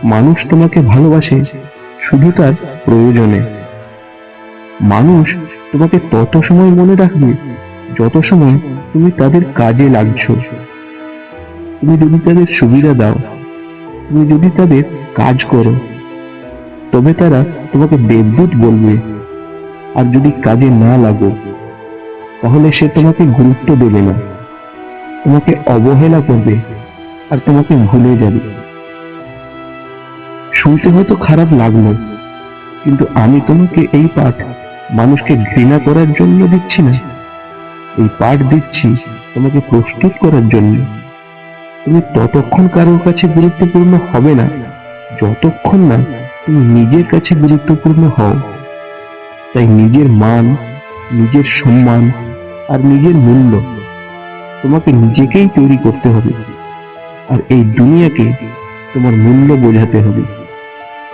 মানুষ তোমাকে ভালোবাসে শুধু তার প্রয়োজনে। মানুষ তোমাকে তত সময় মনে রাখবে যত সময় তুমি তাদের কাজে লাগছো। তুমি যদি তাদের সুবিধা দাও, তুমি যদি তাদের কাজ করো, তবে তারা তোমাকে দেবদূত বলবে। আর যদি কাজে না লাগো, তাহলে সে তোমাকে গুরুত্ব দেবে না, তোমাকে অবহেলা করবে আর তোমাকে ভুলে যাবে। শুনতে হয়তো খারাপ লাগলো, কিন্তু আমি তোমাকে এই পাঠ মানুষকে ঘৃণা করার জন্য দিচ্ছি না। এই পাঠ দিচ্ছি তোমাকে প্রস্তুত করার জন্য। তুমি ততক্ষণ কারোর কাছে গুরুত্বপূর্ণ হবে না যতক্ষণ না তুমি নিজের কাছে গুরুত্বপূর্ণ হও। তাই নিজের মান, নিজের সম্মান আর নিজের মূল্য তোমাকে নিজেকেই তৈরি করতে হবে। আর এই দুনিয়াকে তোমার মূল্য বোঝাতে হবে।